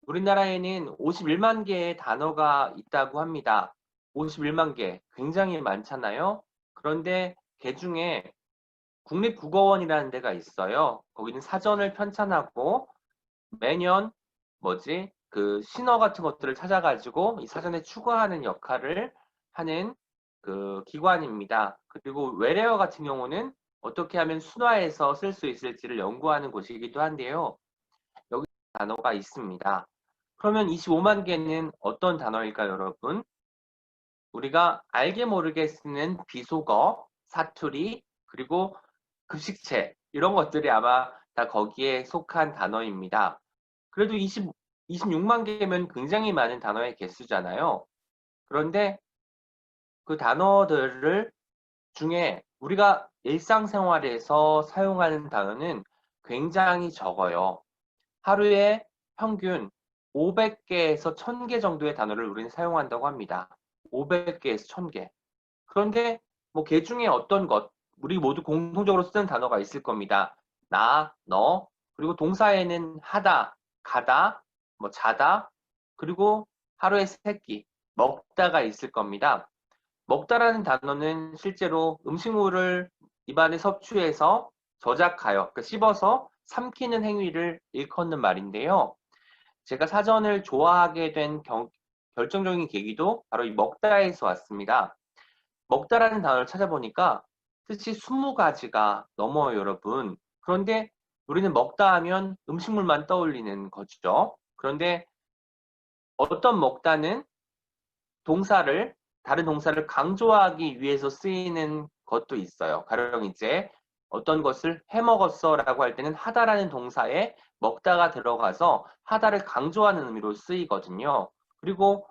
우리나라에는 51만 개의 단어가 있다고 합니다. 51만 개, 굉장히 많잖아요. 그런데 그 중에 국립국어원이라는 데가 있어요. 거기는 사전을 편찬하고 매년 그 신어 같은 것들을 찾아가지고 이 사전에 추가하는 역할을 하는 그 기관입니다. 그리고 외래어 같은 경우는 어떻게 하면 순화해서 쓸 수 있을지를 연구하는 곳이기도 한데요. 여기 단어가 있습니다. 그러면 25만 개는 어떤 단어일까요, 여러분? 우리가 알게 모르게 쓰는 비속어, 사투리, 그리고 급식체 이런 것들이 아마 다 거기에 속한 단어입니다. 그래도 26만 개면 굉장히 많은 단어의 개수잖아요. 그런데 그 단어들을 중에 우리가 일상생활에서 사용하는 단어는 굉장히 적어요. 하루에 평균 500개에서 1000개 정도의 단어를 우리는 사용한다고 합니다. 500개에서 1000개. 그런데 그 중에 어떤 것, 우리 모두 공통적으로 쓰는 단어가 있을 겁니다. 나, 너, 그리고 동사에는 하다, 가다, 자다, 그리고 하루에 세 끼, 먹다가 있을 겁니다. 먹다라는 단어는 실제로 음식물을 입안에 섭취해서 저작하여, 그러니까 씹어서 삼키는 행위를 일컫는 말인데요. 제가 사전을 좋아하게 된 결정적인 계기도 바로 이 먹다에서 왔습니다. 먹다라는 단어를 찾아보니까 뜻이 20가지가 넘어요, 여러분. 그런데 우리는 먹다 하면 음식물만 떠올리는 거죠. 그런데 어떤 먹다는 동사를, 다른 동사를 강조하기 위해서 쓰이는 것도 있어요. 가령 이제 어떤 것을 해 먹었어 라고 할 때는 하다라는 동사에 먹다가 들어가서 하다를 강조하는 의미로 쓰이거든요. 그리고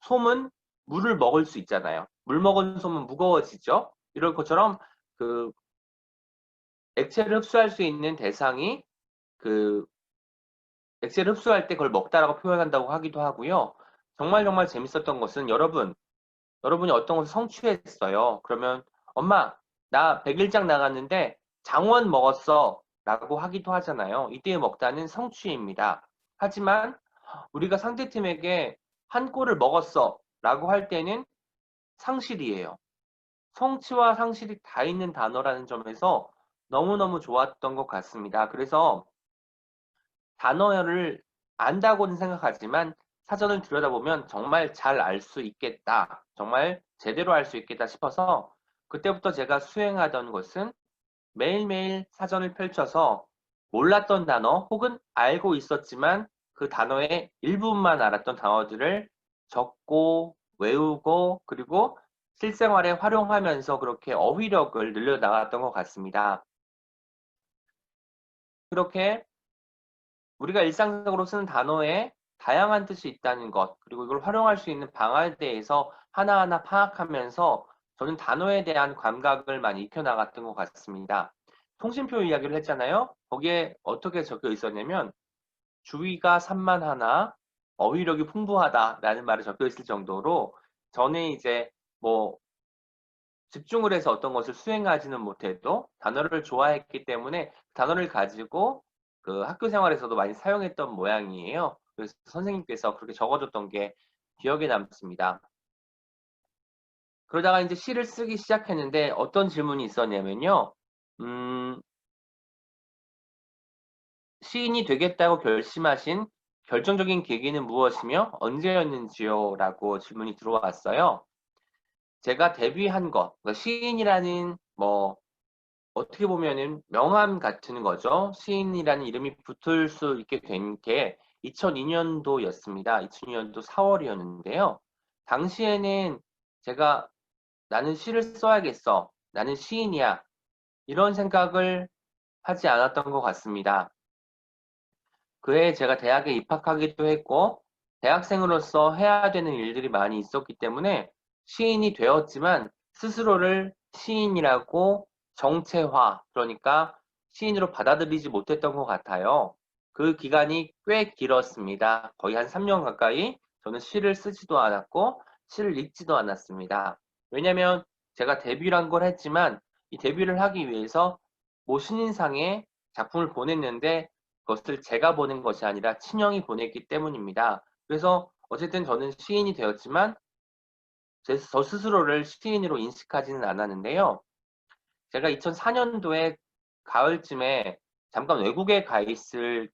솜은 물을 먹을 수 있잖아요. 물 먹은 솜은 무거워지죠. 이럴 것처럼 그 액체를 흡수할 수 있는 대상이 그 액체를 흡수할 때 그걸 먹다라고 표현한다고 하기도 하고요. 정말 정말 재밌었던 것은 여러분이 어떤 것을 성취했어요. 그러면 엄마, 나 100일장 나갔는데 장원 먹었어 라고 하기도 하잖아요. 이때의 먹다는 성취입니다. 하지만 우리가 상대팀에게 한 골을 먹었어 라고 할 때는 상실이에요. 성취와 상실이 다 있는 단어라는 점에서 너무너무 좋았던 것 같습니다. 그래서 단어를 안다고는 생각하지만 사전을 들여다보면 정말 잘 알 수 있겠다. 정말 제대로 알 수 있겠다 싶어서 그때부터 제가 수행하던 것은 매일매일 사전을 펼쳐서 몰랐던 단어 혹은 알고 있었지만 그 단어의 일부분만 알았던 단어들을 적고 외우고 그리고 실생활에 활용하면서 그렇게 어휘력을 늘려나갔던 것 같습니다. 그렇게 우리가 일상적으로 쓰는 단어에 다양한 뜻이 있다는 것, 그리고 이걸 활용할 수 있는 방안에 대해서 하나하나 파악하면서 저는 단어에 대한 감각을 많이 익혀나갔던 것 같습니다. 통신표 이야기를 했잖아요. 거기에 어떻게 적혀 있었냐면 주의가 산만하나 어휘력이 풍부하다라는 말이 적혀 있을 정도로 저는 이제 뭐 집중을 해서 어떤 것을 수행하지는 못해도 단어를 좋아했기 때문에 단어를 가지고 그 학교 생활에서도 많이 사용했던 모양이에요. 그래서 선생님께서 그렇게 적어줬던 게 기억에 남습니다. 그러다가 이제 시를 쓰기 시작했는데 어떤 질문이 있었냐면요. 음, 시인이 되겠다고 결심하신 결정적인 계기는 무엇이며 언제였는지요? 라고 질문이 들어왔어요. 제가 데뷔한 것, 그러니까 시인이라는 어떻게 보면은 명함 같은 거죠. 시인이라는 이름이 붙을 수 있게 된 게 2002년도였습니다. 2002년도 4월이었는데요. 당시에는 제가 나는 시를 써야겠어. 나는 시인이야. 이런 생각을 하지 않았던 것 같습니다. 그해 제가 대학에 입학하기도 했고, 대학생으로서 해야 되는 일들이 많이 있었기 때문에 시인이 되었지만 스스로를 시인이라고 정체화, 그러니까 시인으로 받아들이지 못했던 것 같아요. 그 기간이 꽤 길었습니다. 거의 한 3년 가까이 저는 시를 쓰지도 않았고, 시를 읽지도 않았습니다. 왜냐면 제가 데뷔란 걸 했지만, 이 데뷔를 하기 위해서 모 신인상에 작품을 보냈는데 그것을 제가 보낸 것이 아니라 친형이 보냈기 때문입니다. 그래서 어쨌든 저는 시인이 되었지만 저 스스로를 시인으로 인식하지는 않았는데요. 제가 2004년도에 가을쯤에 잠깐 외국에 가 있을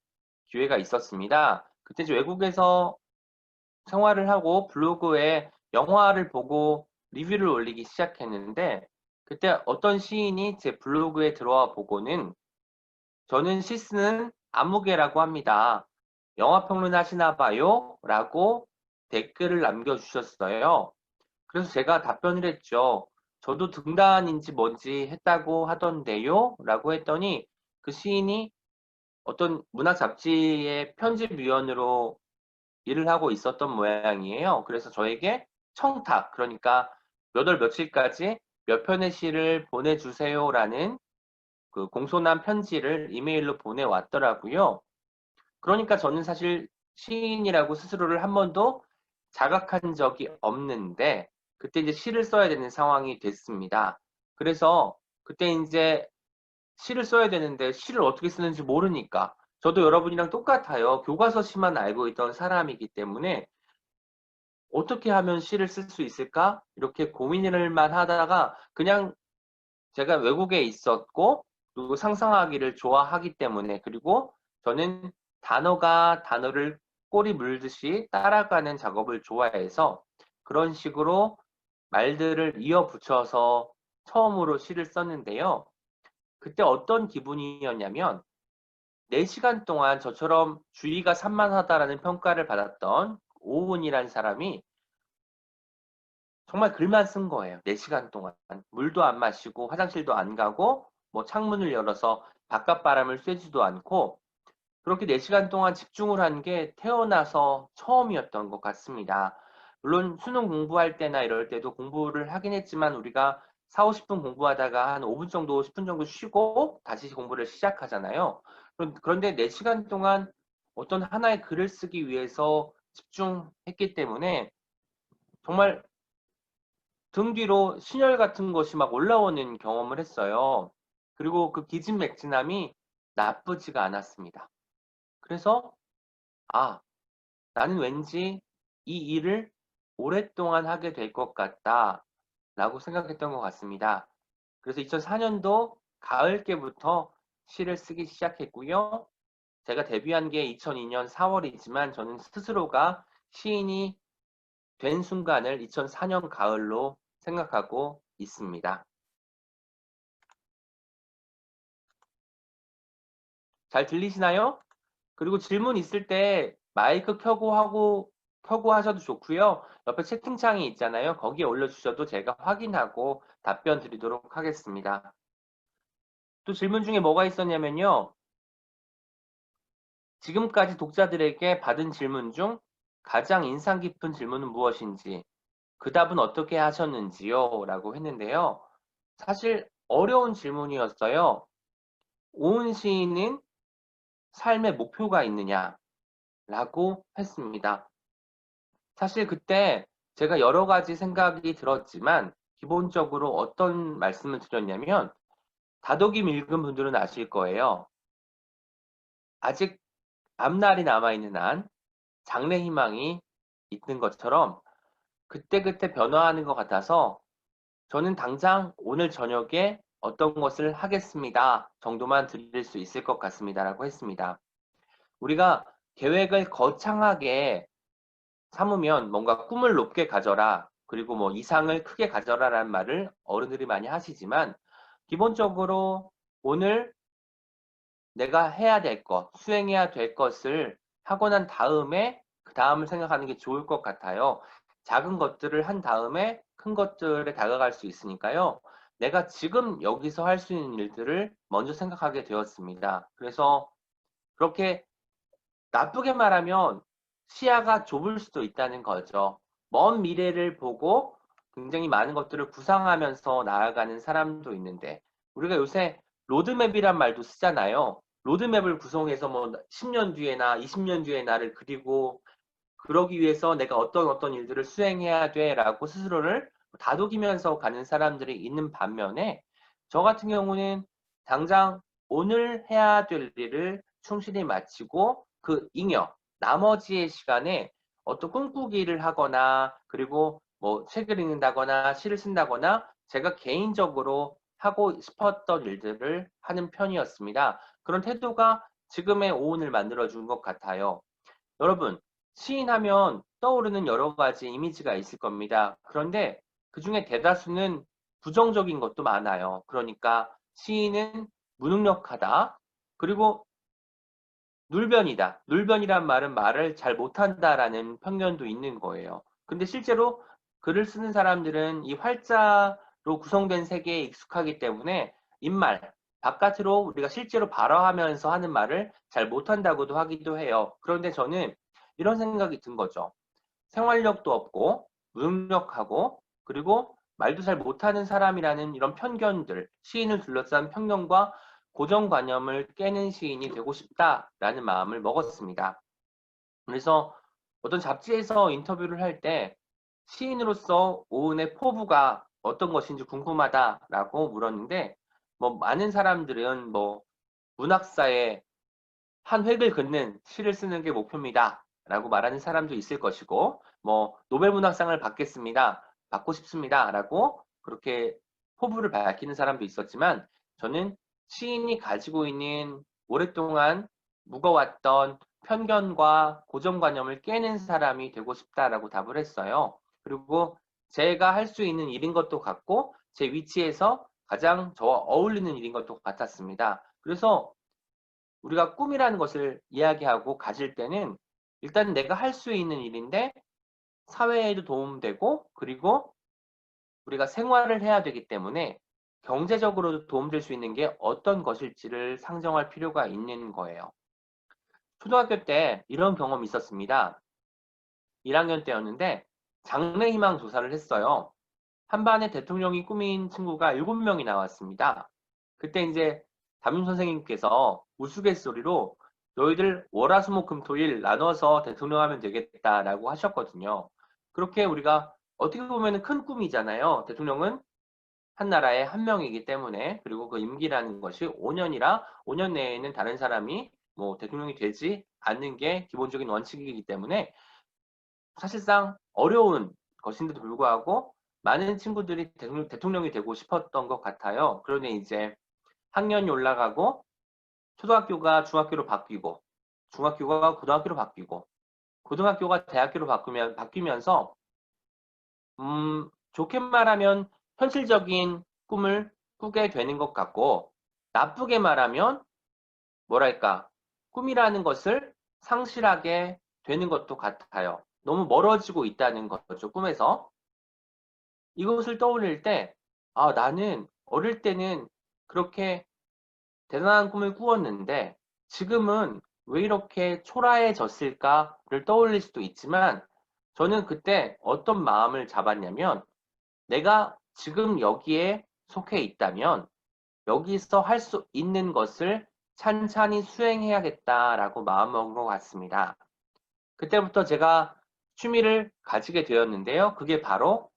기회가 있었습니다. 그때 이제 외국에서 생활을 하고 블로그에 영화를 보고 리뷰를 올리기 시작했는데 그때 어떤 시인이 제 블로그에 들어와 보고는 저는 시 쓰는 안무개라고 합니다. 영화평론 하시나 봐요? 라고 댓글을 남겨주셨어요. 그래서 제가 답변을 했죠. 저도 등단인지 뭔지 했다고 하던데요? 라고 했더니 그 시인이 어떤 문학 잡지의 편집위원으로 일을 하고 있었던 모양이에요. 그래서 저에게 청탁, 그러니까 몇 월 며칠까지 몇 편의 시를 보내주세요라는 그 공손한 편지를 이메일로 보내왔더라고요. 그러니까 저는 사실 시인이라고 스스로를 한 번도 자각한 적이 없는데 그때 이제 시를 써야 되는 상황이 됐습니다. 그래서 그때 이제 시를 써야 되는데 시를 어떻게 쓰는지 모르니까 저도 여러분이랑 똑같아요. 교과서 시만 알고 있던 사람이기 때문에 어떻게 하면 시를 쓸 수 있을까? 이렇게 고민을만 하다가 그냥 제가 외국에 있었고 그리고 상상하기를 좋아하기 때문에 그리고 저는 단어가 단어를 꼬리 물듯이 따라가는 작업을 좋아해서 그런 식으로 말들을 이어 붙여서 처음으로 시를 썼는데요. 그때 어떤 기분이었냐면 4시간 동안 저처럼 주의가 산만하다라는 평가를 받았던 오은이라는 사람이 정말 글만 쓴 거예요. 4시간 동안. 물도 안 마시고 화장실도 안 가고 뭐 창문을 열어서 바깥 바람을 쐬지도 않고 그렇게 4시간 동안 집중을 한 게 태어나서 처음이었던 것 같습니다. 물론 수능 공부할 때나 이럴 때도 공부를 하긴 했지만 우리가 4, 50분 공부하다가 한 5분 정도, 10분 정도 쉬고 다시 공부를 시작하잖아요. 그런데 4시간 동안 어떤 하나의 글을 쓰기 위해서 집중했기 때문에 정말 등 뒤로 신혈 같은 것이 막 올라오는 경험을 했어요. 그리고 그 기진맥진함이 나쁘지가 않았습니다. 그래서 아, 나는 왠지 이 일을 오랫동안 하게 될 것 같다 라고 생각했던 것 같습니다. 그래서 2004년도 가을께부터 시를 쓰기 시작했고요. 제가 데뷔한 게 2002년 4월이지만 저는 스스로가 시인이 된 순간을 2004년 가을로 생각하고 있습니다. 잘 들리시나요? 그리고 질문 있을 때 마이크 켜고 하셔도 좋고요. 옆에 채팅창이 있잖아요. 거기에 올려주셔도 제가 확인하고 답변 드리도록 하겠습니다. 또 질문 중에 뭐가 있었냐면요. 지금까지 독자들에게 받은 질문 중 가장 인상 깊은 질문은 무엇인지, 그 답은 어떻게 하셨는지요? 라고 했는데요. 사실 어려운 질문이었어요. 오은 시인은 삶의 목표가 있느냐? 라고 했습니다. 사실 그때 제가 여러 가지 생각이 들었지만 기본적으로 어떤 말씀을 드렸냐면 다독임 읽은 분들은 아실 거예요. 아직 앞날이 남아있는 한 장래 희망이 있는 것처럼 그때그때 변화하는 것 같아서 저는 당장 오늘 저녁에 어떤 것을 하겠습니다 정도만 드릴 수 있을 것 같습니다라고 했습니다. 우리가 계획을 거창하게 삼으면 뭔가 꿈을 높게 가져라 그리고 뭐 이상을 크게 가져라라는 말을 어른들이 많이 하시지만 기본적으로 오늘 내가 해야 될 것, 수행해야 될 것을 하고 난 다음에 그 다음을 생각하는 게 좋을 것 같아요. 작은 것들을 한 다음에 큰 것들에 다가갈 수 있으니까요. 내가 지금 여기서 할 수 있는 일들을 먼저 생각하게 되었습니다. 그래서 그렇게 나쁘게 말하면 시야가 좁을 수도 있다는 거죠. 먼 미래를 보고 굉장히 많은 것들을 구상하면서 나아가는 사람도 있는데 우리가 요새 로드맵이란 말도 쓰잖아요. 로드맵을 구성해서 뭐 10년 뒤에나 20년 뒤에 나를 그리고 그러기 위해서 내가 어떤 일들을 수행해야 돼라고 스스로를 다독이면서 가는 사람들이 있는 반면에 저 같은 경우는 당장 오늘 해야 될 일을 충실히 마치고 그 잉여 나머지의 시간에 어떤 꿈꾸기를 하거나 그리고 뭐 책을 읽는다거나 시를 쓴다거나 제가 개인적으로 하고 싶었던 일들을 하는 편이었습니다. 그런 태도가 지금의 오은을 만들어준 것 같아요. 여러분, 시인하면 떠오르는 여러 가지 이미지가 있을 겁니다. 그런데 그 중에 대다수는 부정적인 것도 많아요. 그러니까 시인은 무능력하다. 그리고 눌변이다. 눌변이란 말은 말을 잘 못한다라는 편견도 있는 거예요. 근데 실제로 글을 쓰는 사람들은 이 활자로 구성된 세계에 익숙하기 때문에 입말, 바깥으로 우리가 실제로 발화하면서 하는 말을 잘 못한다고도 하기도 해요. 그런데 저는 이런 생각이 든 거죠. 생활력도 없고, 무능력하고, 그리고 말도 잘 못하는 사람이라는 이런 편견들, 시인을 둘러싼 편견과 고정관념을 깨는 시인이 되고 싶다라는 마음을 먹었습니다. 그래서 어떤 잡지에서 인터뷰를 할 때 시인으로서 오은의 포부가 어떤 것인지 궁금하다라고 물었는데, 뭐 많은 사람들은 뭐 문학사에 한 획을 긋는 시를 쓰는 게 목표입니다. 라고 말하는 사람도 있을 것이고, 뭐, 노벨문학상을 받겠습니다. 받고 싶습니다. 라고 그렇게 포부를 밝히는 사람도 있었지만, 저는 시인이 가지고 있는 오랫동안 묵어왔던 편견과 고정관념을 깨는 사람이 되고 싶다라고 답을 했어요. 그리고 제가 할 수 있는 일인 것도 같고, 제 위치에서 가장 저와 어울리는 일인 것도 같았습니다. 그래서 우리가 꿈이라는 것을 이야기하고 가질 때는 일단 내가 할 수 있는 일인데 사회에도 도움되고 그리고 우리가 생활을 해야 되기 때문에 경제적으로도 도움될 수 있는 게 어떤 것일지를 상정할 필요가 있는 거예요. 초등학교 때 이런 경험이 있었습니다. 1학년 때였는데 장래희망 조사를 했어요. 한 반에 대통령이 꿈인 친구가 7명이 나왔습니다. 그때 이제 담임 선생님께서 우스갯소리로 너희들 월화수목금토일 나눠서 대통령 하면 되겠다라고 하셨거든요. 그렇게 우리가 어떻게 보면 큰 꿈이잖아요. 대통령은 한 나라에 한 명이기 때문에 그리고 그 임기라는 것이 5년이라 5년 내에는 다른 사람이 뭐 대통령이 되지 않는 게 기본적인 원칙이기 때문에 사실상 어려운 것인데도 불구하고 많은 친구들이 대통령이 되고 싶었던 것 같아요. 그런데 이제 학년이 올라가고 초등학교가 중학교로 바뀌고 중학교가 고등학교로 바뀌고 고등학교가 대학교로 바뀌면서 좋게 말하면 현실적인 꿈을 꾸게 되는 것 같고 나쁘게 말하면 뭐랄까 꿈이라는 것을 상실하게 되는 것도 같아요. 너무 멀어지고 있다는 거죠, 꿈에서. 이것을 떠올릴 때, 아, 나는 어릴 때는 그렇게 대단한 꿈을 꾸었는데 지금은 왜 이렇게 초라해졌을까를 떠올릴 수도 있지만 저는 그때 어떤 마음을 잡았냐면 내가 지금 여기에 속해 있다면 여기서 할 수 있는 것을 찬찬히 수행해야겠다라고 마음먹은 것 같습니다. 그때부터 제가 취미를 가지게 되었는데요. 그게 바로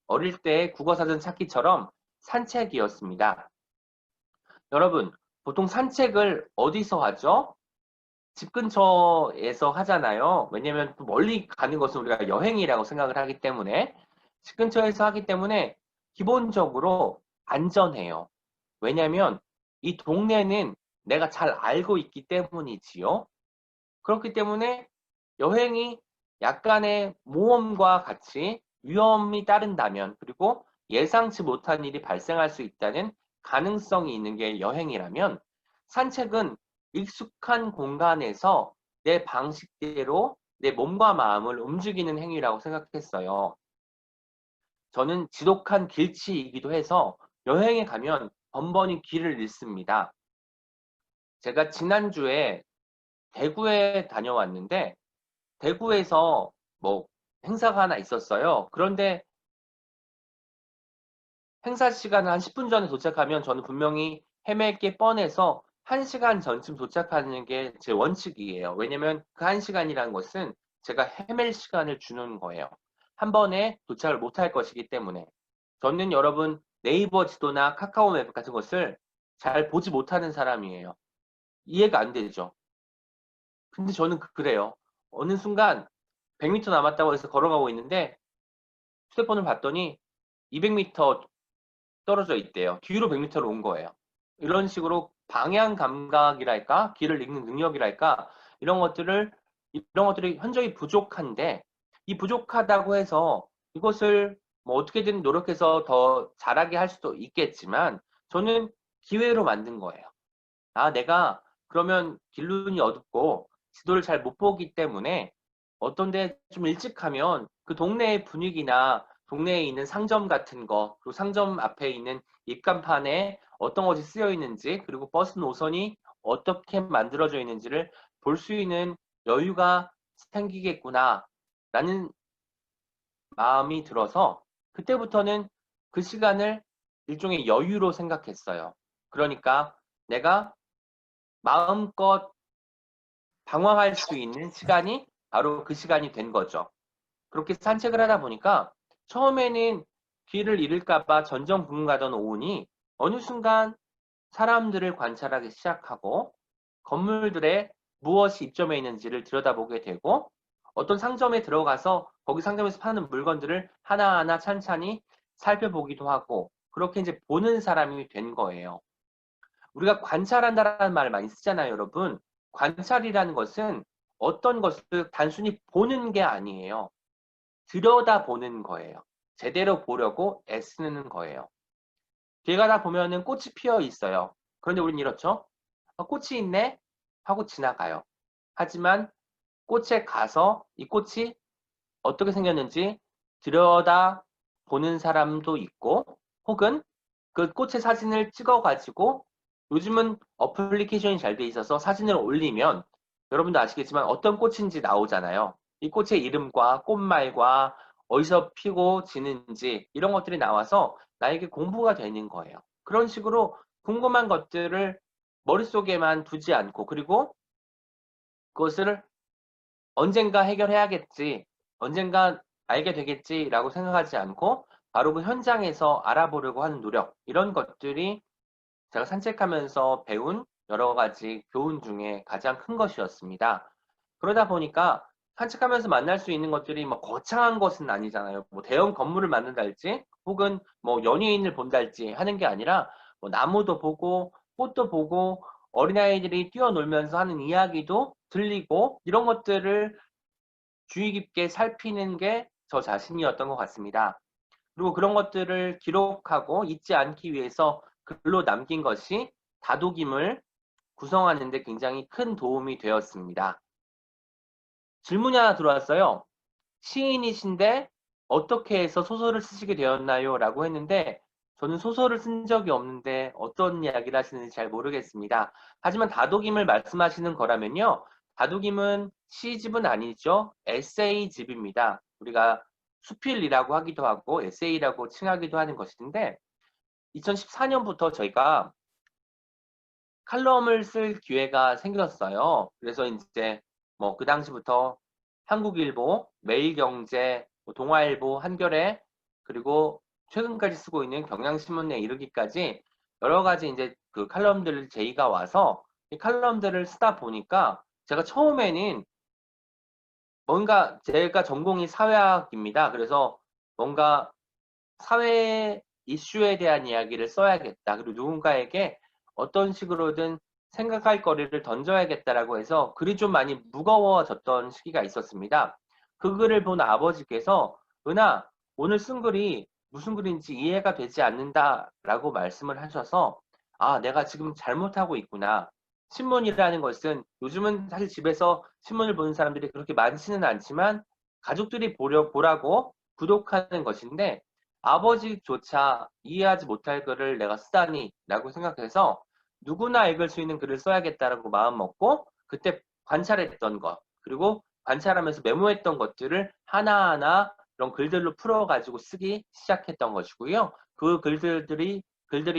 어릴 때 국어사전 찾기처럼 산책이었습니다. 여러분, 보통 산책을 어디서 하죠? 집 근처에서 하잖아요. 왜냐면 또 멀리 가는 것은 우리가 여행이라고 생각을 하기 때문에 집 근처에서 하기 때문에 기본적으로 안전해요. 왜냐면 이 동네는 내가 잘 알고 있기 때문이지요. 그렇기 때문에 여행이 약간의 모험과 같이 위험이 따른다면 그리고 예상치 못한 일이 발생할 수 있다는 가능성이 있는 게 여행이라면 산책은 익숙한 공간에서 내 방식대로 내 몸과 마음을 움직이는 행위라고 생각했어요. 저는 지독한 길치이기도 해서 여행에 가면 번번이 길을 잃습니다. 제가 지난주에 대구에 다녀왔는데 대구에서 뭐 행사가 하나 있었어요. 그런데 행사 시간을 한 10분 전에 도착하면 저는 분명히 헤맬 게 뻔해서 1시간 전쯤 도착하는 게 제 원칙이에요. 왜냐면 그 1시간이라는 것은 제가 헤맬 시간을 주는 거예요. 한 번에 도착을 못할 것이기 때문에. 저는 여러분 네이버 지도나 카카오 맵 같은 것을 잘 보지 못하는 사람이에요. 이해가 안 되죠. 근데 저는 그래요. 어느 순간 100m 남았다고 해서 걸어가고 있는데 휴대폰을 봤더니 200m 떨어져 있대요. 뒤로 100m로 온 거예요. 이런 식으로 방향 감각이랄까, 길을 읽는 능력이랄까, 이런 것들을 이런 것들이 현저히 부족한데, 이 부족하다고 해서 이것을 뭐 어떻게든 노력해서 더 잘하게 할 수도 있겠지만, 저는 기회로 만든 거예요. 아, 내가 그러면 길눈이 어둡고 지도를 잘 못 보기 때문에 어떤데 좀 일찍 가면 그 동네의 분위기나 동네에 있는 상점 같은 거, 그리고 상점 앞에 있는 입간판에 어떤 것이 쓰여 있는지, 그리고 버스 노선이 어떻게 만들어져 있는지를 볼 수 있는 여유가 생기겠구나, 라는 마음이 들어서 그때부터는 그 시간을 일종의 여유로 생각했어요. 그러니까 내가 마음껏 방황할 수 있는 시간이 바로 그 시간이 된 거죠. 그렇게 산책을 하다 보니까 처음에는 길을 잃을까 봐 전전긍긍하던 오은이 어느 순간 사람들을 관찰하기 시작하고 건물들에 무엇이 입점해 있는지를 들여다보게 되고 어떤 상점에 들어가서 거기 상점에서 파는 물건들을 하나하나 찬찬히 살펴보기도 하고 그렇게 이제 보는 사람이 된 거예요. 우리가 관찰한다라는 말을 많이 쓰잖아요, 여러분. 관찰이라는 것은 어떤 것을 단순히 보는 게 아니에요. 들여다보는 거예요. 제대로 보려고 애쓰는 거예요. 길 가다 보면은 꽃이 피어 있어요. 그런데 우리는 이렇죠. 꽃이 있네 하고 지나가요. 하지만 꽃에 가서 이 꽃이 어떻게 생겼는지 들여다 보는 사람도 있고 혹은 그 꽃의 사진을 찍어 가지고 요즘은 어플리케이션이 잘 돼 있어서 사진을 올리면 여러분도 아시겠지만 어떤 꽃인지 나오잖아요. 이 꽃의 이름과 꽃말과 어디서 피고 지는지 이런 것들이 나와서 나에게 공부가 되는 거예요. 그런 식으로 궁금한 것들을 머릿속에만 두지 않고 그리고 그것을 언젠가 해결해야겠지, 언젠가 알게 되겠지라고 생각하지 않고 바로 그 현장에서 알아보려고 하는 노력, 이런 것들이 제가 산책하면서 배운 여러 가지 교훈 중에 가장 큰 것이었습니다. 그러다 보니까 산책하면서 만날 수 있는 것들이 뭐 거창한 것은 아니잖아요. 뭐 대형 건물을 만든달지 혹은 뭐 연예인을 본달지 하는 게 아니라 뭐 나무도 보고 꽃도 보고 어린아이들이 뛰어놀면서 하는 이야기도 들리고 이런 것들을 주의 깊게 살피는 게 저 자신이었던 것 같습니다. 그리고 그런 것들을 기록하고 잊지 않기 위해서 글로 남긴 것이 다독임을 구성하는 데 굉장히 큰 도움이 되었습니다. 질문이 하나 들어왔어요. 시인이신데 어떻게 해서 소설을 쓰시게 되었나요? 라고 했는데 저는 소설을 쓴 적이 없는데 어떤 이야기를 하시는지 잘 모르겠습니다. 하지만 다독임을 말씀하시는 거라면요. 다독임은 시집은 아니죠. 에세이집입니다. 우리가 수필이라고 하기도 하고 에세이라고 칭하기도 하는 것인데 2014년부터 저희가 칼럼을 쓸 기회가 생겼어요. 그래서 이제 뭐 그 당시부터 한국일보, 매일경제, 뭐 동아일보, 한겨레, 그리고 최근까지 쓰고 있는 경향신문에 이르기까지 여러 가지 이제 그 칼럼들을 제의가 와서 이 칼럼들을 쓰다 보니까 제가 처음에는 뭔가 제가 전공이 사회학입니다. 그래서 뭔가 사회 이슈에 대한 이야기를 써야겠다. 그리고 누군가에게 어떤 식으로든 생각할 거리를 던져야겠다라고 해서 글이 좀 많이 무거워졌던 시기가 있었습니다. 그 글을 본 아버지께서 은하, 오늘 쓴 글이 무슨 글인지 이해가 되지 않는다라고 말씀을 하셔서 아, 내가 지금 잘못하고 있구나. 신문이라는 것은 요즘은 사실 집에서 신문을 보는 사람들이 그렇게 많지는 않지만 가족들이 보라고 구독하는 것인데 아버지조차 이해하지 못할 글을 내가 쓰다니 라고 생각해서 누구나 읽을 수 있는 글을 써야겠다라고 마음먹고 그때 관찰했던 것 그리고 관찰하면서 메모했던 것들을 하나하나 그런 글들로 풀어가지고 쓰기 시작했던 것이고요. 그 글들이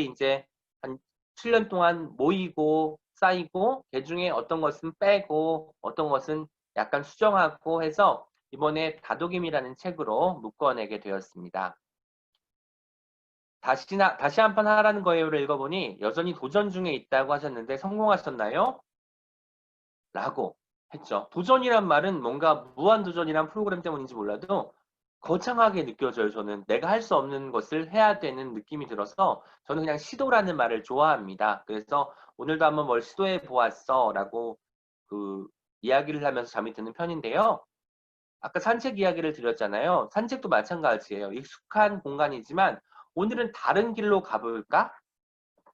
이제 한 7년 동안 모이고 쌓이고 그중에 어떤 것은 빼고 어떤 것은 약간 수정하고 해서 이번에 다독임이라는 책으로 묶어내게 되었습니다. 다시 한 판 하라는 거예요를 읽어보니 여전히 도전 중에 있다고 하셨는데 성공하셨나요? 라고. 했죠. 도전이란 말은 뭔가 무한도전이란 프로그램 때문인지 몰라도 거창하게 느껴져요. 저는 내가 할 수 없는 것을 해야 되는 느낌이 들어서 저는 그냥 시도라는 말을 좋아합니다. 그래서 오늘도 한번 뭘 시도해 보았어 라고 그 이야기를 하면서 잠이 드는 편인데요. 아까 산책 이야기를 드렸잖아요. 산책도 마찬가지예요. 익숙한 공간이지만 오늘은 다른 길로 가볼까?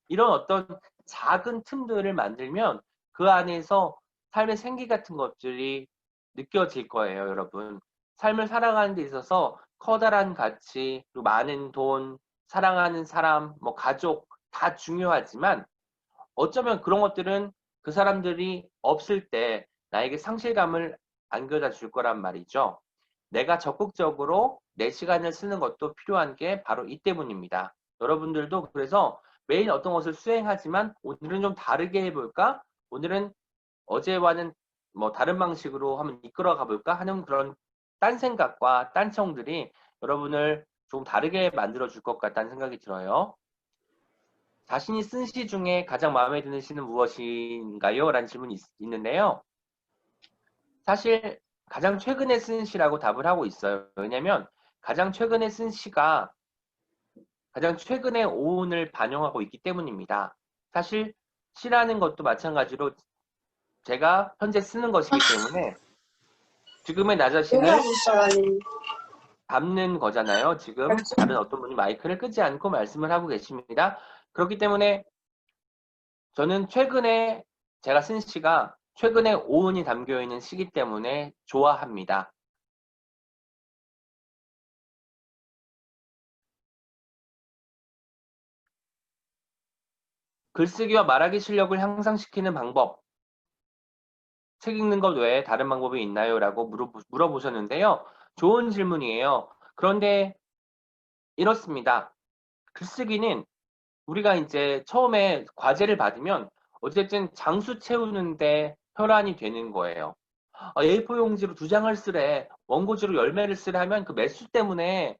이런 어떤 작은 틈들을 만들면 그 안에서 삶의 생기 같은 것들이 느껴질 거예요, 여러분. 삶을 살아가는 데 있어서 커다란 가치, 그리고 많은 돈, 사랑하는 사람, 뭐 가족 다 중요하지만 어쩌면 그런 것들은 그 사람들이 없을 때 나에게 상실감을 안겨다 줄 거란 말이죠. 내가 적극적으로 내 시간을 쓰는 것도 필요한 게 바로 이 때문입니다. 여러분들도 그래서 매일 어떤 것을 수행하지만 오늘은 좀 다르게 해볼까? 오늘은 어제와는 뭐 다른 방식으로 한번 이끌어 가볼까 하는 그런 딴 생각과 딴청들이 여러분을 좀 다르게 만들어 줄 것 같다는 생각이 들어요. 자신이 쓴 시 중에 가장 마음에 드는 시는 무엇인가요? 라는 질문이 있는데요. 사실 가장 최근에 쓴 시라고 답을 하고 있어요. 왜냐면 가장 최근에 쓴 시가 가장 최근의 오운을 반영하고 있기 때문입니다. 사실 시라는 것도 마찬가지로 제가 현재 쓰는 것이기 때문에 지금의 나 자신을 담는 거잖아요. 지금 다른 어떤 분이 마이크를 끄지 않고 말씀을 하고 계십니다. 그렇기 때문에 저는 최근에 제가 쓴 시가 최근에 오운이 담겨 있는 시기 때문에 좋아합니다. 글쓰기와 말하기 실력을 향상시키는 방법, 책 읽는 것 외에 다른 방법이 있나요? 라고 물어보셨는데요. 좋은 질문이에요. 그런데 이렇습니다. 글쓰기는 우리가 이제 처음에 과제를 받으면 어쨌든 장수 채우는데 혈안이 되는 거예요. A4 용지로 2장을 쓰래, 원고지로 10매를 쓰래 하면 그 매수 때문에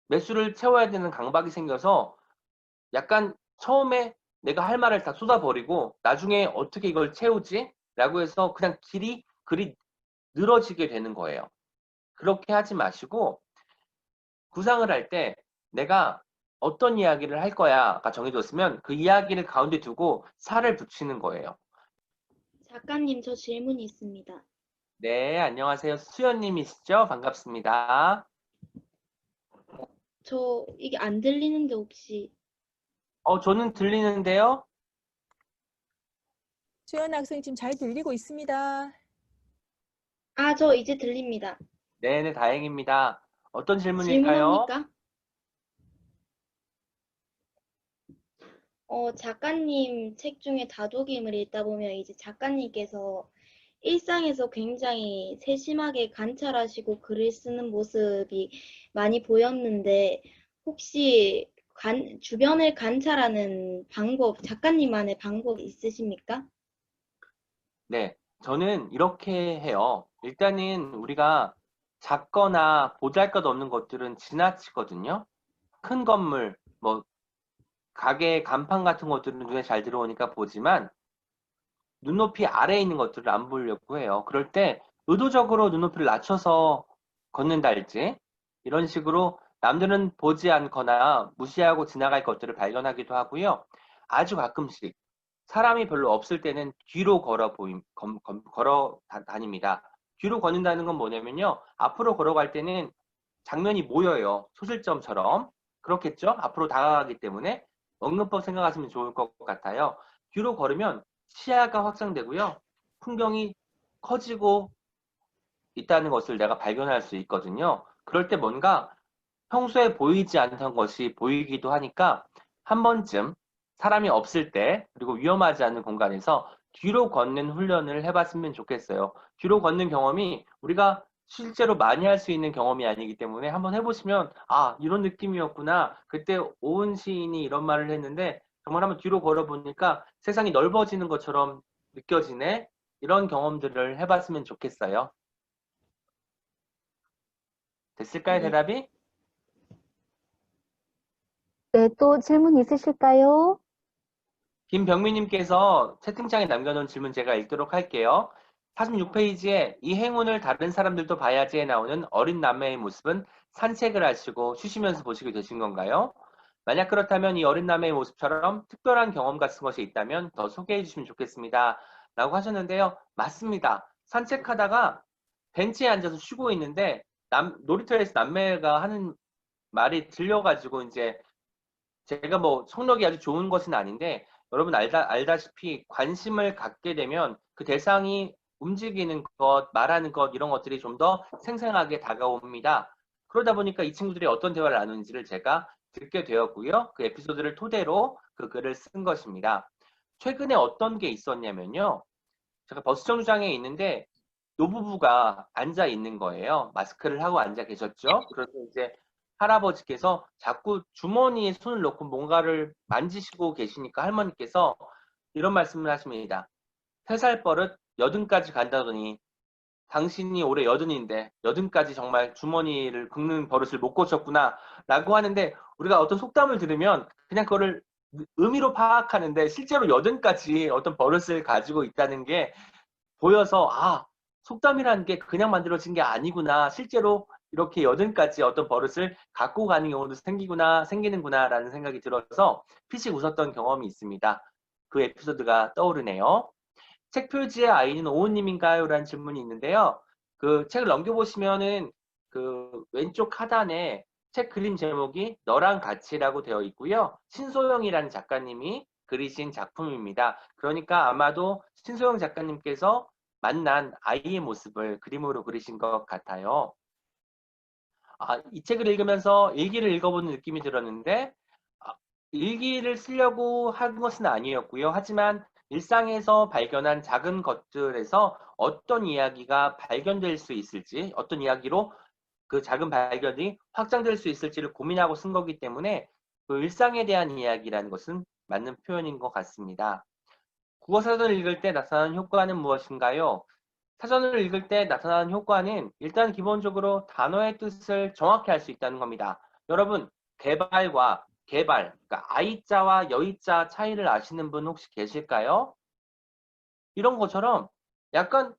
매수를 채워야 되는 강박이 생겨서 약간 처음에 내가 할 말을 다 쏟아버리고 나중에 어떻게 이걸 채우지? 라고 해서 그냥 글이 늘어지게 되는 거예요. 그렇게 하지 마시고 구상을 할 때 내가 어떤 이야기를 할 거야가 정해졌으면 그 이야기를 가운데 두고 살을 붙이는 거예요. 작가님, 저 질문이 있습니다. 네, 안녕하세요. 수연님이시죠? 반갑습니다. 저 이게 안 들리는데 혹시 저는 들리는데요. 수연 학생 지금 잘 들리고 있습니다. 저 이제 들립니다. 네네, 다행입니다. 어떤 질문일까요? 질문합니까? 작가님 책 중에 다독임을 읽다 보면 이제 작가님께서 일상에서 굉장히 세심하게 관찰하시고 글을 쓰는 모습이 많이 보였는데 혹시 주변을 관찰하는 방법, 작가님만의 방법 있으십니까? 네, 저는 이렇게 해요. 일단은 우리가 작거나 보잘것없는 것들은 지나치거든요. 큰 건물, 뭐 가게 간판 같은 것들은 눈에 잘 들어오니까 보지만 눈높이 아래에 있는 것들을 안 보려고 해요. 그럴 때 의도적으로 눈높이를 낮춰서 걷는달지 이런 식으로 남들은 보지 않거나 무시하고 지나갈 것들을 발견하기도 하고요. 아주 가끔씩 사람이 별로 없을 때는 뒤로 걸어 다닙니다. 뒤로 걷는다는 건 뭐냐면요. 앞으로 걸어갈 때는 장면이 모여요. 소실점처럼. 그렇겠죠? 앞으로 다가가기 때문에 언근법 생각하시면 좋을 것 같아요. 뒤로 걸으면 시야가 확장되고요. 풍경이 커지고 있다는 것을 내가 발견할 수 있거든요. 그럴 때 뭔가 평소에 보이지 않던 것이 보이기도 하니까 한 번쯤 사람이 없을 때 그리고 위험하지 않은 공간에서 뒤로 걷는 훈련을 해봤으면 좋겠어요. 뒤로 걷는 경험이 우리가 실제로 많이 할 수 있는 경험이 아니기 때문에 한번 해보시면 이런 느낌이었구나. 그때 오은 시인이 이런 말을 했는데 정말 한번 뒤로 걸어보니까 세상이 넓어지는 것처럼 느껴지네. 이런 경험들을 해봤으면 좋겠어요. 됐을까요, 네. 대답이? 네, 또 질문 있으실까요? 김병민님께서 채팅창에 남겨놓은 질문 제가 읽도록 할게요. 46페이지에 이 행운을 다른 사람들도 봐야지에 나오는 어린 남매의 모습은 산책을 하시고 쉬시면서 보시게 되신 건가요? 만약 그렇다면 이 어린 남매의 모습처럼 특별한 경험 같은 것이 있다면 더 소개해 주시면 좋겠습니다. 라고 하셨는데요. 맞습니다. 산책하다가 벤치에 앉아서 쉬고 있는데 놀이터에서 남매가 하는 말이 들려가지고 이제 제가 뭐 성격이 아주 좋은 것은 아닌데 여러분 알다시피 관심을 갖게 되면 그 대상이 움직이는 것, 말하는 것 이런 것들이 좀 더 생생하게 다가옵니다. 그러다 보니까 이 친구들이 어떤 대화를 나누는지를 제가 듣게 되었고요. 그 에피소드를 토대로 그 글을 쓴 것입니다. 최근에 어떤 게 있었냐면요. 제가 버스 정류장에 있는데 노부부가 앉아 있는 거예요. 마스크를 하고 앉아 계셨죠. 그래서 이제 할아버지께서 자꾸 주머니에 손을 넣고 뭔가를 만지시고 계시니까 할머니께서 이런 말씀을 하십니다. 3살 버릇 여든까지 간다더니 당신이 올해 여든인데 여든까지 정말 주머니를 긁는 버릇을 못 고쳤구나 라고 하는데 우리가 어떤 속담을 들으면 그냥 그거를 의미로 파악하는데 실제로 여든까지 어떤 버릇을 가지고 있다는 게 보여서 속담이라는 게 그냥 만들어진 게 아니구나. 실제로 이렇게 여든까지 어떤 버릇을 갖고 가는 경우도 생기는구나 라는 생각이 들어서 피식 웃었던 경험이 있습니다. 그 에피소드가 떠오르네요. 책 표지에 아이는 오은님인가요? 라는 질문이 있는데요. 그 책을 넘겨보시면은 그 왼쪽 하단에 책 그림 제목이 너랑 같이라고 되어 있고요. 신소영이라는 작가님이 그리신 작품입니다. 그러니까 아마도 신소영 작가님께서 만난 아이의 모습을 그림으로 그리신 것 같아요. 이 책을 읽으면서 일기를 읽어보는 느낌이 들었는데 일기를 쓰려고 한 것은 아니었고요. 하지만 일상에서 발견한 작은 것들에서 어떤 이야기가 발견될 수 있을지, 어떤 이야기로 그 작은 발견이 확장될 수 있을지를 고민하고 쓴 거기 때문에 그 일상에 대한 이야기라는 것은 맞는 표현인 것 같습니다. 국어사전을 읽을 때 나타나는 효과는 무엇인가요? 사전을 읽을 때 나타나는 효과는 일단 기본적으로 단어의 뜻을 정확히 알 수 있다는 겁니다. 여러분, 개발과 개발, 그러니까 아이자와 여이자 차이를 아시는 분 혹시 계실까요? 이런 것처럼 약간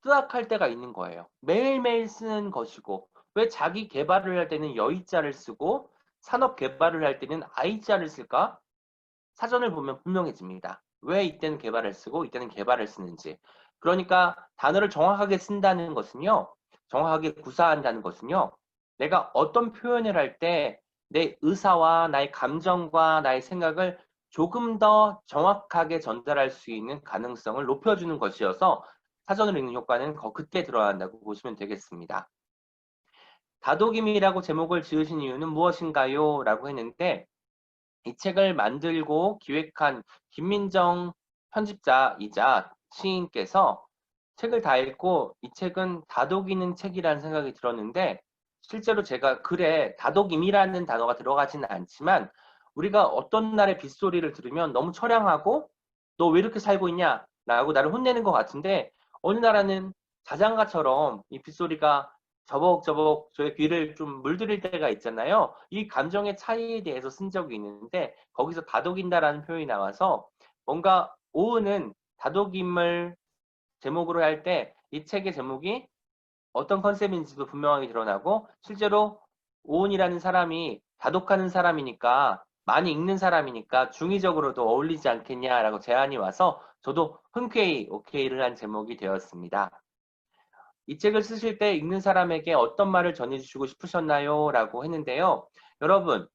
뜨악할 때가 있는 거예요. 매일매일 쓰는 것이고 왜 자기 개발을 할 때는 여이자를 쓰고 산업 개발을 할 때는 아이자를 쓸까? 사전을 보면 분명해집니다. 왜 이때는 개발을 쓰고 이때는 개발을 쓰는지. 그러니까 단어를 정확하게 쓴다는 것은요. 정확하게 구사한다는 것은요. 내가 어떤 표현을 할 때 내 의사와 나의 감정과 나의 생각을 조금 더 정확하게 전달할 수 있는 가능성을 높여주는 것이어서 사전을 읽는 효과는 그때 드러난다고 보시면 되겠습니다. 다독임이라고 제목을 지으신 이유는 무엇인가요? 라고 했는데 이 책을 만들고 기획한 김민정 편집자이자 시인께서 책을 다 읽고 이 책은 다독이는 책이라는 생각이 들었는데 실제로 제가 글에 다독임이라는 단어가 들어가지는 않지만 우리가 어떤 날의 빗소리를 들으면 너무 처량하고 너 왜 이렇게 살고 있냐 라고 나를 혼내는 것 같은데 어느 나라는 자장가처럼 이 빗소리가 저벅저벅 저의 귀를 좀 물들일 때가 있잖아요. 이 감정의 차이에 대해서 쓴 적이 있는데 거기서 다독인다라는 표현이 나와서 뭔가 오은은 다독임을 제목으로 할 때 이 책의 제목이 어떤 컨셉인지도 분명하게 드러나고 실제로 오은이라는 사람이 다독하는 사람이니까 많이 읽는 사람이니까 중의적으로도 어울리지 않겠냐라고 제안이 와서 저도 흔쾌히 오케이를 한 제목이 되었습니다. 이 책을 쓰실 때 읽는 사람에게 어떤 말을 전해주시고 싶으셨나요? 라고 했는데요. 여러분,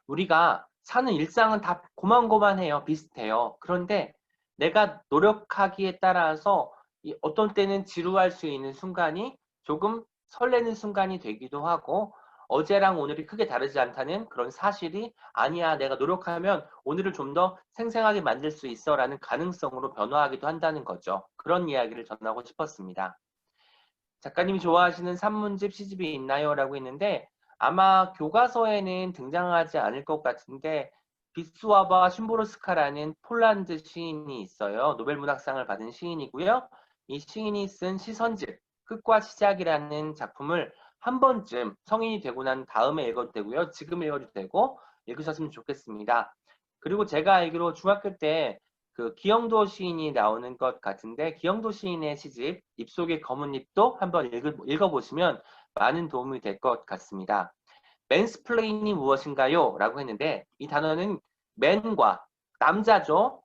우리가 사는 일상은 다 고만고만해요. 비슷해요. 그런데 내가 노력하기에 따라서 어떤 때는 지루할 수 있는 순간이 조금 설레는 순간이 되기도 하고 어제랑 오늘이 크게 다르지 않다는 그런 사실이 아니야. 내가 노력하면 오늘을 좀 더 생생하게 만들 수 있어 라는 가능성으로 변화하기도 한다는 거죠. 그런 이야기를 전하고 싶었습니다. 작가님이 좋아하시는 산문집, 시집이 있나요? 라고 했는데 아마 교과서에는 등장하지 않을 것 같은데 비스와바 슌보르스카라는 폴란드 시인이 있어요. 노벨문학상을 받은 시인이고요. 이 시인이 쓴 시선집, 끝과 시작이라는 작품을 한 번쯤 성인이 되고 난 다음에 읽어도 되고요. 지금 읽어도 되고 읽으셨으면 좋겠습니다. 그리고 제가 알기로 중학교 때 그 기영도 시인이 나오는 것 같은데 기영도 시인의 시집 입속의 검은 잎도 한번 읽어보시면 많은 도움이 될 것 같습니다. 맨스플레인이 무엇인가요? 라고 했는데 이 단어는 맨과 남자죠.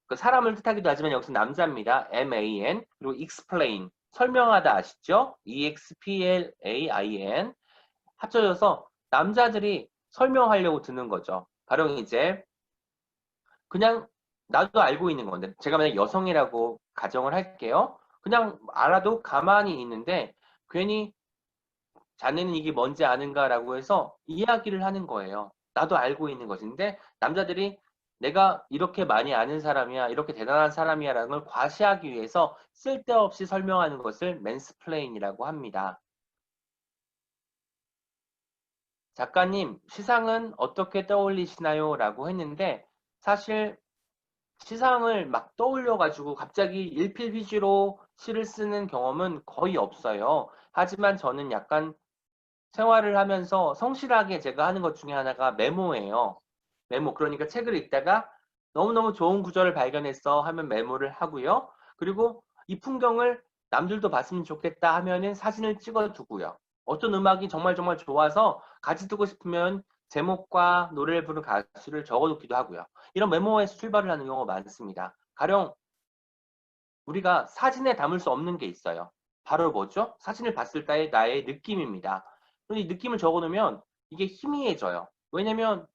그 사람을 뜻하기도 하지만 여기서 남자입니다. man 그리고 explain 설명하다 아시죠? explain 합쳐져서 남자들이 설명하려고 드는 거죠. 바로 이제 그냥 나도 알고 있는 건데 제가 만약 여성이라고 가정을 할게요. 그냥 알아도 가만히 있는데 괜히 자네는 이게 뭔지 아는가라고 해서 이야기를 하는 거예요. 나도 알고 있는 것인데 남자들이 내가 이렇게 많이 아는 사람이야, 이렇게 대단한 사람이야 라는 걸 과시하기 위해서 쓸데없이 설명하는 것을 맨스플레인이라고 합니다. 작가님, 시상은 어떻게 떠올리시나요? 라고 했는데 사실 시상을 막 떠올려가지고 갑자기 일필휘지로 시를 쓰는 경험은 거의 없어요. 하지만 저는 약간 생활을 하면서 성실하게 제가 하는 것 중에 하나가 메모예요. 메모. 그러니까 책을 읽다가 너무너무 좋은 구절을 발견했어 하면 메모를 하고요. 그리고 이 풍경을 남들도 봤으면 좋겠다 하면은 사진을 찍어 두고요. 어떤 음악이 정말 정말 좋아서 같이 두고 싶으면 제목과 노래를 부른 가수를 적어 놓기도 하고요. 이런 메모에서 출발을 하는 경우가 많습니다. 가령 우리가 사진에 담을 수 없는 게 있어요. 바로 뭐죠? 사진을 봤을 때의 나의 느낌입니다. 그런데 이 느낌을 적어놓으면 이게 희미해져요. 왜냐면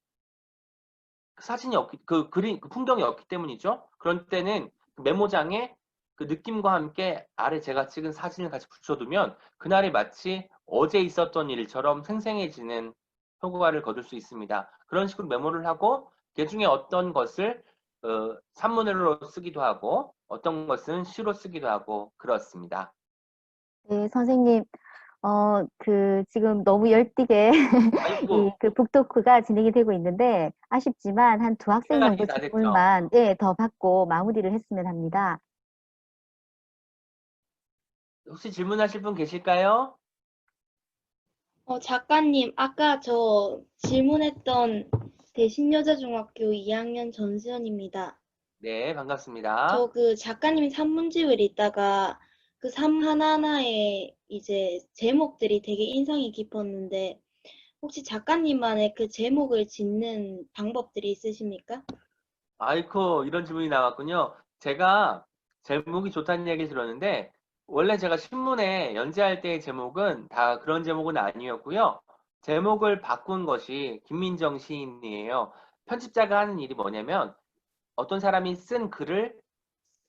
그 사진이 없기, 그 그림, 그 풍경이 없기 때문이죠. 그런 때는 그 메모장에 그 느낌과 함께 아래 제가 찍은 사진을 같이 붙여두면 그날이 마치 어제 있었던 일처럼 생생해지는 효과를 거둘 수 있습니다. 그런 식으로 메모를 하고 그 중에 어떤 것을 산문으로 쓰기도 하고 어떤 것은 시로 쓰기도 하고 그렇습니다. 네, 선생님, 지금 너무 열띠게 아이고, 그 북토크가 진행이 되고 있는데, 아쉽지만 한 두 학생 시간이 정도 다 됐죠. 질문만, 예, 더 받고 마무리를 했으면 합니다. 혹시 질문하실 분 계실까요? 작가님, 아까 저 질문했던 대신여자중학교 2학년 전수연입니다. 네, 반갑습니다. 저 그 작가님 산문집을 읽다가 그 삶 하나하나에 이제 제목들이 되게 인상이 깊었는데 혹시 작가님만의 그 제목을 짓는 방법들이 있으십니까? 아이코, 이런 질문이 나왔군요. 제가 제목이 좋다는 얘기를 들었는데, 원래 제가 신문에 연재할 때의 제목은 다 그런 제목은 아니었고요. 제목을 바꾼 것이 김민정 시인이에요. 편집자가 하는 일이 뭐냐면, 어떤 사람이 쓴 글을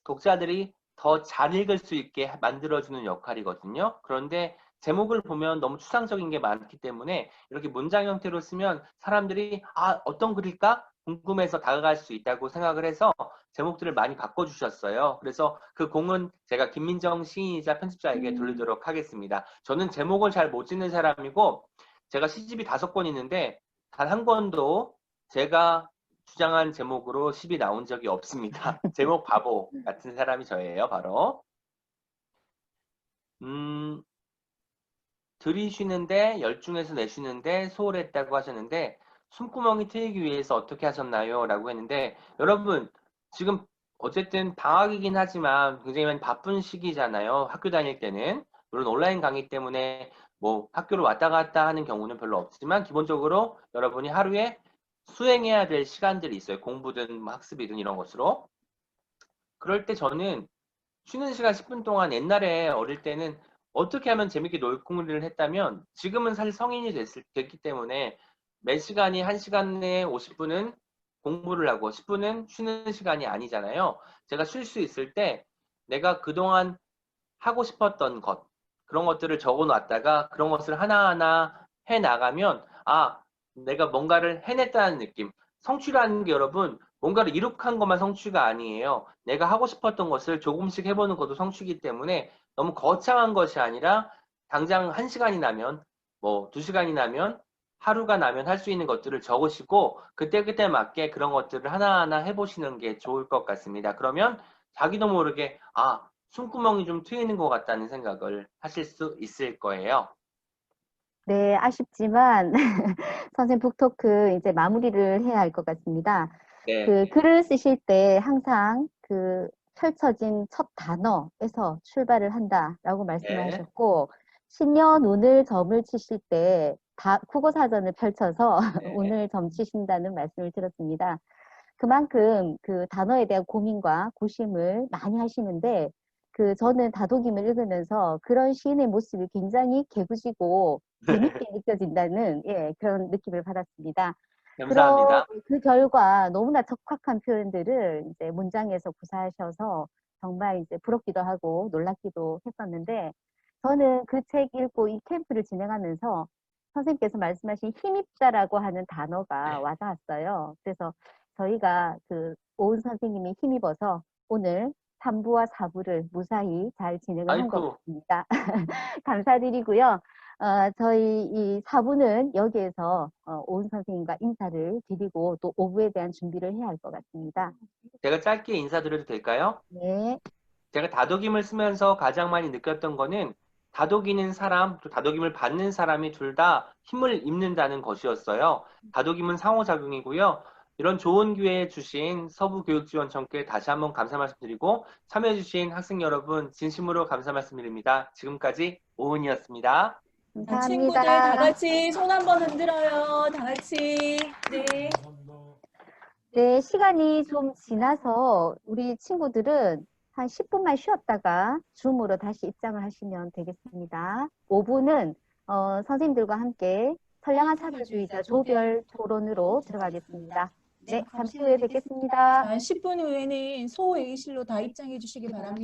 독자들이 더 잘 읽을 수 있게 만들어주는 역할이거든요. 그런데 제목을 보면 너무 추상적인 게 많기 때문에 이렇게 문장 형태로 쓰면 사람들이 어떤 글일까? 궁금해서 다가갈 수 있다고 생각을 해서 제목들을 많이 바꿔주셨어요. 그래서 그 공은 제가 김민정 시인이자 편집자에게 돌리도록 하겠습니다. 저는 제목을 잘 못 짓는 사람이고 제가 시집이 5권 있는데 단 한 권도 제가 주장한 제목으로 시이 나온 적이 없습니다. 제목 바보 같은 사람이 저예요, 바로. 음, 들이쉬는데 열중해서 내쉬는데 소홀했다고 하셨는데 숨구멍이 트이기 위해서 어떻게 하셨나요? 라고 했는데 여러분 지금 어쨌든 방학이긴 하지만 굉장히 많이 바쁜 시기잖아요. 학교 다닐 때는. 물론 온라인 강의 때문에 뭐 학교를 왔다 갔다 하는 경우는 별로 없지만 기본적으로 여러분이 하루에 수행해야 될 시간들이 있어요. 공부든 뭐 학습이든 이런 것으로. 그럴 때 저는 쉬는 시간 10분 동안 옛날에 어릴 때는 어떻게 하면 재밌게 놀공을 했다면 지금은 사실 성인이 됐기 때문에 매 시간이 1시간 내에 50분은 공부를 하고 10분은 쉬는 시간이 아니잖아요. 제가 쉴 수 있을 때 내가 그동안 하고 싶었던 것, 그런 것들을 적어 놨다가 그런 것을 하나하나 해 나가면 내가 뭔가를 해냈다는 느낌. 성취라는 게 여러분 뭔가를 이룩한 것만 성취가 아니에요. 내가 하고 싶었던 것을 조금씩 해보는 것도 성취이기 때문에 너무 거창한 것이 아니라 당장 1시간이 나면 뭐 2시간이 나면 하루가 나면 할 수 있는 것들을 적으시고 그때그때 맞게 그런 것들을 하나하나 해보시는 게 좋을 것 같습니다. 그러면 자기도 모르게 숨구멍이 좀 트이는 것 같다는 생각을 하실 수 있을 거예요. 네, 아쉽지만 선생님 북토크 이제 마무리를 해야 할 것 같습니다. 네. 그 글을 쓰실 때 항상 그 펼쳐진 첫 단어에서 출발을 한다라고 말씀을 네. 하셨고, 신년 운을 점을 치실 때 국어사전을 펼쳐서 네. 운을 점 치신다는 말씀을 들었습니다. 그만큼 그 단어에 대한 고민과 고심을 많이 하시는데, 저는 다독임을 읽으면서 그런 시인의 모습이 굉장히 개구지고 재밌게 느껴진다는, 예, 그런 느낌을 받았습니다. 감사합니다. 그 결과 너무나 적확한 표현들을 이제 문장에서 구사하셔서 정말 이제 부럽기도 하고 놀랍기도 했었는데, 저는 그 책 읽고 이 캠프를 진행하면서 선생님께서 말씀하신 힘입자라고 하는 단어가 와닿았어요. 그래서 저희가 그 오은 선생님이 힘입어서 오늘 3부와 4부를 무사히 잘 진행을 한 것 아이쿠. 같습니다. 감사드리고요. 저희 이 4부는 여기에서 오은 선생님과 인사를 드리고 또 5부에 대한 준비를 해야 할 것 같습니다. 제가 짧게 인사드려도 될까요? 네. 제가 다독임을 쓰면서 가장 많이 느꼈던 거는 다독이는 사람, 또 다독임을 받는 사람이 둘 다 힘을 입는다는 것이었어요. 다독임은 상호작용이고요. 이런 좋은 기회 주신 서부교육지원청께 다시 한번 감사 말씀드리고 참여해주신 학생 여러분 진심으로 감사 말씀드립니다. 지금까지 오은이었습니다. 자, 친구들 다 감사합니다. 같이 손 한번 흔들어요. 다 같이. 네. 네, 시간이 좀 지나서 우리 친구들은 한 10분만 쉬었다가 줌으로 다시 입장을 하시면 되겠습니다. 5부는 선생님들과 함께 선량한 사회주의자 조별 토론으로 들어가겠습니다. 네, 잠시 후에 뵙겠습니다. 자, 10분 후에는 소회의실로 다 입장해 주시기 바랍니다.